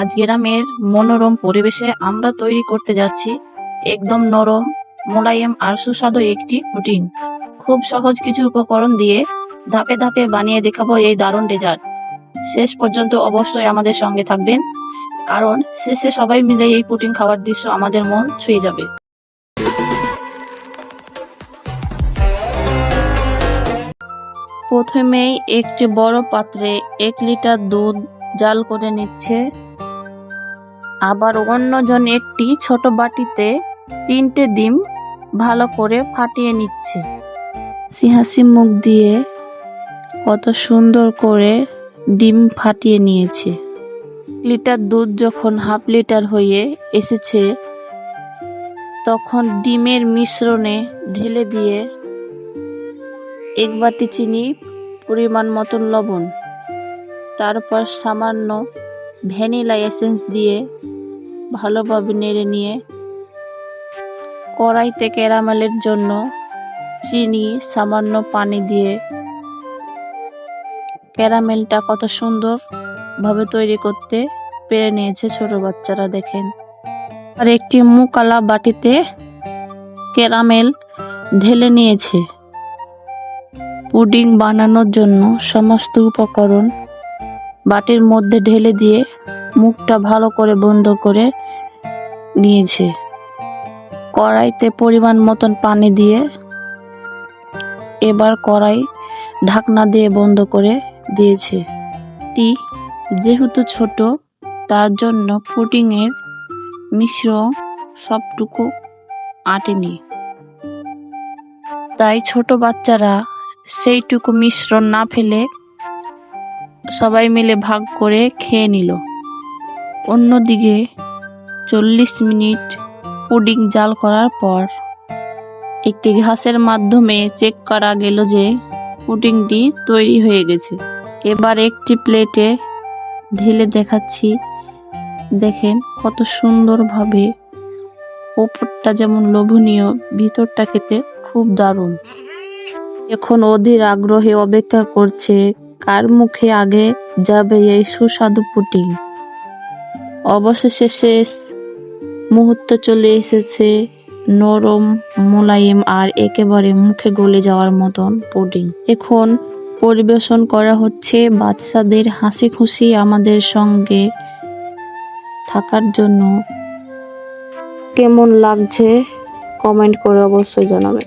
আজ গ্রামের মনোরম পরিবেশে আমরা তৈরি করতে যাচ্ছি একদম নরম, মোলায়েম আর সুস্বাদু একটি পুডিং। খুব সহজ কিছু উপকরণ দিয়ে ধাপে ধাপে বানিয়ে দেখাবো এই দারুণ ডেজার্ট। শেষ পর্যন্ত অবশ্যই আমাদের সঙ্গে থাকবেন, কারণ শেষে সবাই মিলে এই পুডিং খাওয়ার দৃশ্য আমাদের মন ছুঁয়ে যাবে। প্রথমেই একটি বড় পাত্রে 1 লিটার দুধ জাল করে নিচ্ছে। আবার অন্যজন একটি ছোট বাটিতে 3টে ডিম ভালো করে ফাটিয়ে নিচ্ছে। হাসি মুখ দিয়ে কত সুন্দর করে ডিম ফাটিয়ে নিয়েছে। লিটার দুধ যখন হাফ লিটার হয়ে এসেছে, তখন ডিমের মিশ্রণে ঢেলে দিয়ে 1 বাটি চিনি, পরিমাণ মতন লবণ, তারপর সামান্য ভ্যানিলা এসেন্স দিয়ে ভালোভাবে নেড়ে নিয়ে কড়াইতে ক্যারামেলের জন্য চিনি, সামান্য পানি দিয়ে ক্যারামেলটা কত সুন্দর ভাবে তৈরি করতে পেরে নিয়েছে ছোট বাচ্চারা, দেখেন। আর একটি মুকালা বাটিতে ক্যারামেল ঢেলে নিয়েছে। পুডিং বানানোর জন্য সমস্ত উপকরণ বাটির মধ্যে ঢেলে দিয়ে মুখটা ভালো করে বন্ধ করে নিয়েছে। কড়াইতে পরিমাণ মতন পানি দিয়ে এবার কড়াই ঢাকনা দিয়ে বন্ধ করে দিয়েছে। যেহেতু ছোট, তার জন্য পুডিংয়ের মিশ্রণ সবটুকু আটেনি, তাই ছোট বাচ্চারা সেইটুকু মিশ্রণ না ফেলে সবাই মিলে ভাগ করে খেয়ে নিল। অন্যদিকে 40 মিনিট পুডিং জাল করার পর একটি ঘাসের মাধ্যমে চেক করা গেল যে পুডিংটি তৈরি হয়ে গেছে। এবার একটি প্লেটে ঢেলে দেখাচ্ছি, দেখেন কত সুন্দরভাবে। উপরটা যেমন লোভনীয়, ভিতরটা খেতে খুব দারুণ। এখন অধীর আগ্রহে অপেক্ষা করছে কার মুখে আগে যাবে এই সুস্বাদু পুডিং। অবশেষে শেষ মুহূর্ত চলে এসেছে। নরম, মোলায়েম আর একেবারে মুখে গলে যাওয়ার মতন পুডিং এখন পরিবেশন করা হচ্ছে বাচ্চাদের হাসি খুশি আমাদের সঙ্গে থাকার জন্য। কেমন লাগছে কমেন্ট করে অবশ্যই জানাবেন।